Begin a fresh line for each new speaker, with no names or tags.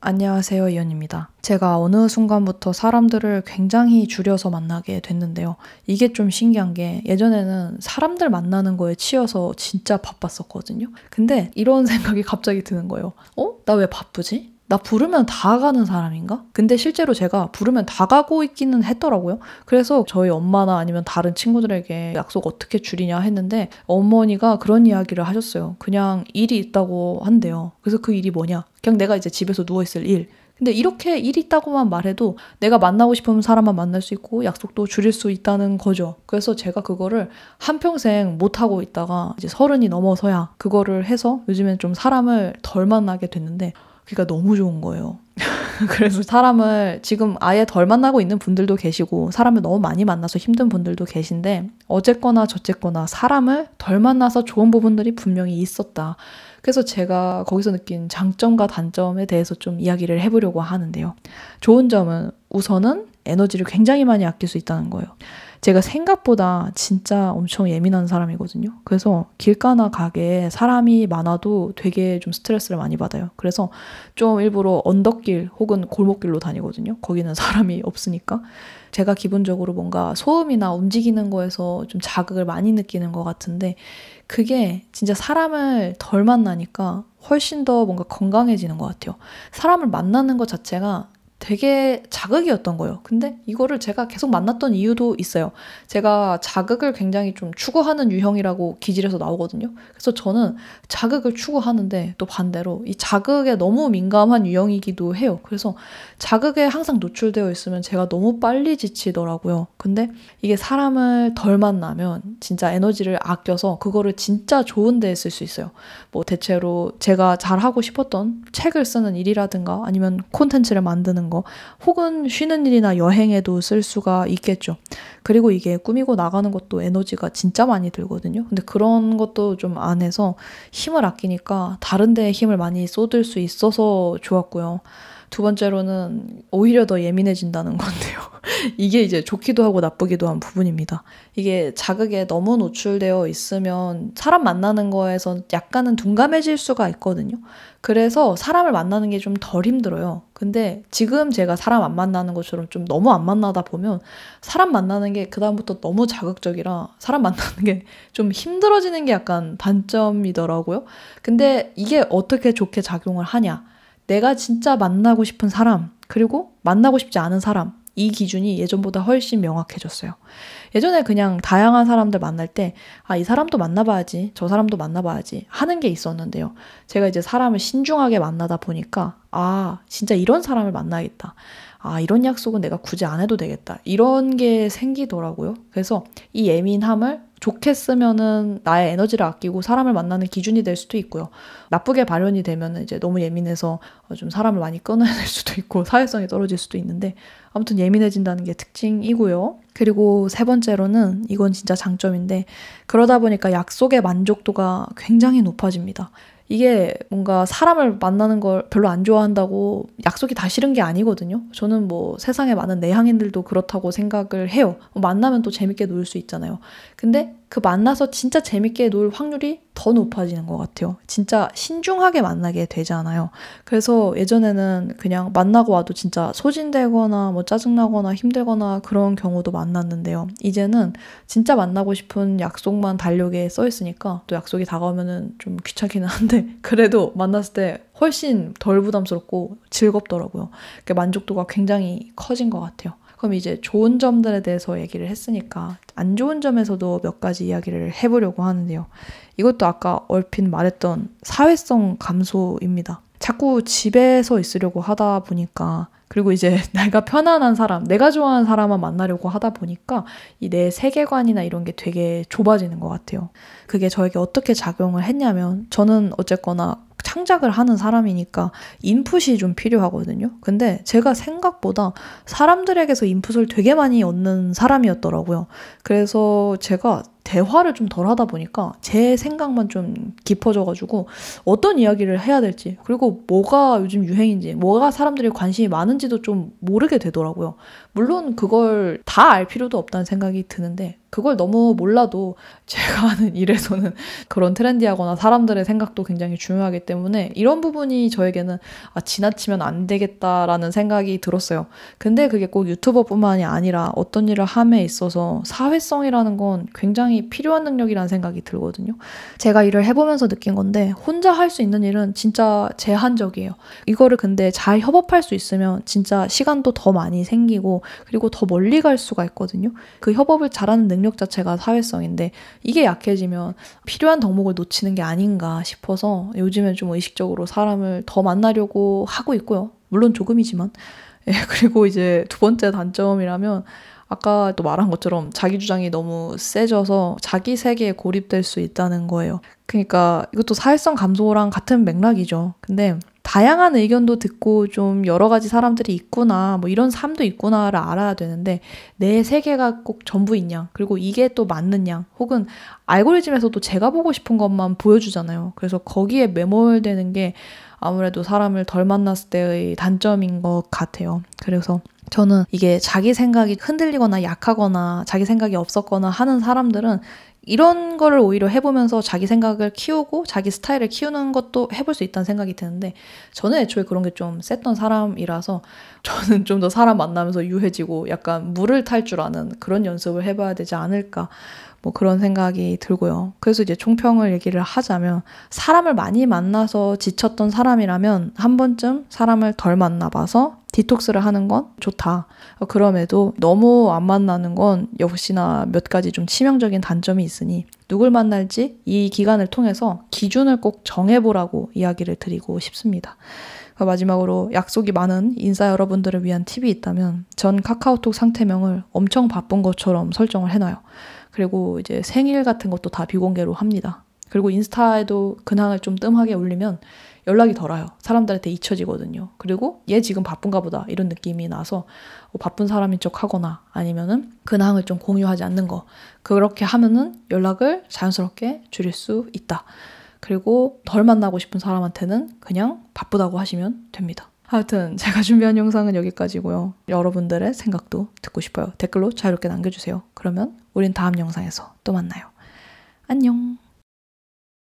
안녕하세요, 이현입니다. 제가 어느 순간부터 사람들을 굉장히 줄여서 만나게 됐는데요. 이게 좀 신기한 게 예전에는 사람들 만나는 거에 치여서 진짜 바빴었거든요. 근데 이런 생각이 갑자기 드는 거예요. 나 왜 바쁘지? 나 부르면 다 가는 사람인가? 근데 실제로 제가 부르면 다 가고 있기는 했더라고요. 그래서 저희 엄마나 아니면 다른 친구들에게 약속 어떻게 줄이냐 했는데 어머니가 그런 이야기를 하셨어요. 그냥 일이 있다고 한대요. 그래서 그 일이 뭐냐? 그냥 내가 이제 집에서 누워있을 일. 근데 이렇게 일 있다고만 말해도 내가 만나고 싶은 사람만 만날 수 있고 약속도 줄일 수 있다는 거죠. 그래서 제가 그거를 한평생 못하고 있다가 이제 30이 넘어서야 그거를 해서 요즘엔 좀 사람을 덜 만나게 됐는데 그러니까 너무 좋은 거예요. 그래서 사람을 지금 아예 덜 만나고 있는 분들도 계시고 사람을 너무 많이 만나서 힘든 분들도 계신데 어쨌거나 저쨌거나 사람을 덜 만나서 좋은 부분들이 분명히 있었다. 그래서 제가 거기서 느낀 장점과 단점에 대해서 좀 이야기를 해보려고 하는데요. 좋은 점은 우선은 에너지를 굉장히 많이 아낄 수 있다는 거예요. 제가 생각보다 진짜 엄청 예민한 사람이거든요. 그래서 길가나 가게에 사람이 많아도 되게 좀 스트레스를 많이 받아요. 그래서 좀 일부러 언덕길 혹은 골목길로 다니거든요. 거기는 사람이 없으니까. 제가 기본적으로 뭔가 소음이나 움직이는 거에서 좀 자극을 많이 느끼는 것 같은데 그게 진짜 사람을 덜 만나니까 훨씬 더 뭔가 건강해지는 것 같아요. 사람을 만나는 것 자체가 되게 자극이었던 거예요. 근데 이거를 제가 계속 만났던 이유도 있어요. 제가 자극을 굉장히 좀 추구하는 유형이라고 기질에서 나오거든요. 그래서 저는 자극을 추구하는데 또 반대로 이 자극에 너무 민감한 유형이기도 해요. 그래서 자극에 항상 노출되어 있으면 제가 너무 빨리 지치더라고요. 근데 이게 사람을 덜 만나면 진짜 에너지를 아껴서 그거를 진짜 좋은 데에 쓸 수 있어요. 뭐 대체로 제가 잘하고 싶었던 책을 쓰는 일이라든가 아니면 콘텐츠를 만드는 거 혹은 쉬는 일이나 여행에도 쓸 수가 있겠죠. 그리고 이게 꾸미고 나가는 것도 에너지가 진짜 많이 들거든요. 근데 그런 것도 좀 안 해서 힘을 아끼니까 다른 데에 힘을 많이 쏟을 수 있어서 좋았고요. 두 번째로는 오히려 더 예민해진다는 건데요. 이게 이제 좋기도 하고 나쁘기도 한 부분입니다. 이게 자극에 너무 노출되어 있으면 사람 만나는 거에서 약간은 둔감해질 수가 있거든요. 그래서 사람을 만나는 게 좀 덜 힘들어요. 근데 지금 제가 사람 안 만나는 것처럼 좀 너무 안 만나다 보면 사람 만나는 게 그다음부터 너무 자극적이라 사람 만나는 게 좀 힘들어지는 게 약간 단점이더라고요. 근데 이게 어떻게 좋게 작용을 하냐? 내가 진짜 만나고 싶은 사람, 그리고 만나고 싶지 않은 사람, 이 기준이 예전보다 훨씬 명확해졌어요. 예전에 그냥 다양한 사람들 만날 때, 이 사람도 만나봐야지, 저 사람도 만나봐야지 하는 게 있었는데요. 제가 이제 사람을 신중하게 만나다 보니까, 진짜 이런 사람을 만나야겠다. 이런 약속은 내가 굳이 안 해도 되겠다. 이런 게 생기더라고요. 그래서 이 예민함을 좋게 쓰면은 나의 에너지를 아끼고 사람을 만나는 기준이 될 수도 있고요. 나쁘게 발현이 되면은 이제 너무 예민해서 좀 사람을 많이 끊어낼 수도 있고 사회성이 떨어질 수도 있는데 아무튼 예민해진다는 게 특징이고요. 그리고 세 번째로는 이건 진짜 장점인데 그러다 보니까 약속의 만족도가 굉장히 높아집니다. 이게 뭔가 사람을 만나는 걸 별로 안 좋아한다고 약속이 다 싫은 게 아니거든요. 저는 뭐 세상에 많은 내향인들도 그렇다고 생각을 해요. 만나면 또 재밌게 놀 수 있잖아요. 근데 그 만나서 진짜 재밌게 놀 확률이 더 높아지는 것 같아요. 진짜 신중하게 만나게 되잖아요. 그래서 예전에는 그냥 만나고 와도 진짜 소진되거나 뭐 짜증나거나 힘들거나 그런 경우도 많았는데요. 이제는 진짜 만나고 싶은 약속만 달력에 써 있으니까 또 약속이 다가오면은 좀 귀찮기는 한데 그래도 만났을 때 훨씬 덜 부담스럽고 즐겁더라고요. 만족도가 굉장히 커진 것 같아요. 그럼 이제 좋은 점들에 대해서 얘기를 했으니까 안 좋은 점에서도 몇 가지 이야기를 해보려고 하는데요. 이것도 아까 얼핏 말했던 사회성 감소입니다. 자꾸 집에서 있으려고 하다 보니까 그리고 이제 내가 편안한 사람, 내가 좋아하는 사람만 만나려고 하다 보니까 이 내 세계관이나 이런 게 되게 좁아지는 것 같아요. 그게 저에게 어떻게 작용을 했냐면 저는 어쨌거나 창작을 하는 사람이니까 인풋이 좀 필요하거든요. 근데 제가 생각보다 사람들에게서 인풋을 되게 많이 얻는 사람이었더라고요. 그래서 제가 대화를 좀 덜 하다 보니까 제 생각만 좀 깊어져가지고 어떤 이야기를 해야 될지 그리고 뭐가 요즘 유행인지 뭐가 사람들이 관심이 많은지도 좀 모르게 되더라고요. 물론 그걸 다 알 필요도 없다는 생각이 드는데 그걸 너무 몰라도 제가 하는 일에서는 그런 트렌디하거나 사람들의 생각도 굉장히 중요하기 때문에 이런 부분이 저에게는 지나치면 안 되겠다라는 생각이 들었어요. 근데 그게 꼭 유튜버뿐만이 아니라 어떤 일을 함에 있어서 사회성이라는 건 굉장히 필요한 능력이라는 생각이 들거든요. 제가 일을 해보면서 느낀 건데 혼자 할 수 있는 일은 진짜 제한적이에요. 이거를 근데 잘 협업할 수 있으면 진짜 시간도 더 많이 생기고 그리고 더 멀리 갈 수가 있거든요. 그 협업을 잘하는 능력 자체가 사회성인데 이게 약해지면 필요한 덕목을 놓치는 게 아닌가 싶어서 요즘엔 좀 의식적으로 사람을 더 만나려고 하고 있고요. 물론 조금이지만. 그리고 이제 두 번째 단점이라면 아까 또 말한 것처럼 자기 주장이 너무 세져서 자기 세계에 고립될 수 있다는 거예요. 그러니까 이것도 사회성 감소랑 같은 맥락이죠. 근데 다양한 의견도 듣고 좀 여러 가지 사람들이 있구나, 뭐 이런 삶도 있구나를 알아야 되는데 내 세계가 꼭 전부인 양, 그리고 이게 또 맞는 양, 혹은 알고리즘에서도 제가 보고 싶은 것만 보여주잖아요. 그래서 거기에 매몰되는 게 아무래도 사람을 덜 만났을 때의 단점인 것 같아요. 그래서 저는 이게 자기 생각이 흔들리거나 약하거나 자기 생각이 없었거나 하는 사람들은 이런 거를 오히려 해보면서 자기 생각을 키우고 자기 스타일을 키우는 것도 해볼 수 있다는 생각이 드는데 저는 애초에 그런 게 좀 셌던 사람이라서 저는 좀 더 사람 만나면서 유해지고 약간 물을 탈 줄 아는 그런 연습을 해봐야 되지 않을까 뭐 그런 생각이 들고요. 그래서 이제 총평을 얘기를 하자면 사람을 많이 만나서 지쳤던 사람이라면 한 번쯤 사람을 덜 만나봐서 디톡스를 하는 건 좋다. 그럼에도 너무 안 만나는 건 역시나 몇 가지 좀 치명적인 단점이 있으니 누굴 만날지 이 기간을 통해서 기준을 꼭 정해보라고 이야기를 드리고 싶습니다. 마지막으로 약속이 많은 인싸 여러분들을 위한 팁이 있다면 전 카카오톡 상태명을 엄청 바쁜 것처럼 설정을 해놔요. 그리고 이제 생일 같은 것도 다 비공개로 합니다. 그리고 인스타에도 근황을 좀 뜸하게 올리면 연락이 덜 와요. 사람들한테 잊혀지거든요. 그리고 얘 지금 바쁜가 보다 이런 느낌이 나서 바쁜 사람인 척 하거나 아니면은 근황을 좀 공유하지 않는 거. 그렇게 하면은 연락을 자연스럽게 줄일 수 있다. 그리고 덜 만나고 싶은 사람한테는 그냥 바쁘다고 하시면 됩니다. 하여튼 제가 준비한 영상은 여기까지고요. 여러분들의 생각도 듣고 싶어요. 댓글로 자유롭게 남겨주세요. 그러면 우린 다음 영상에서 또 만나요. 안녕.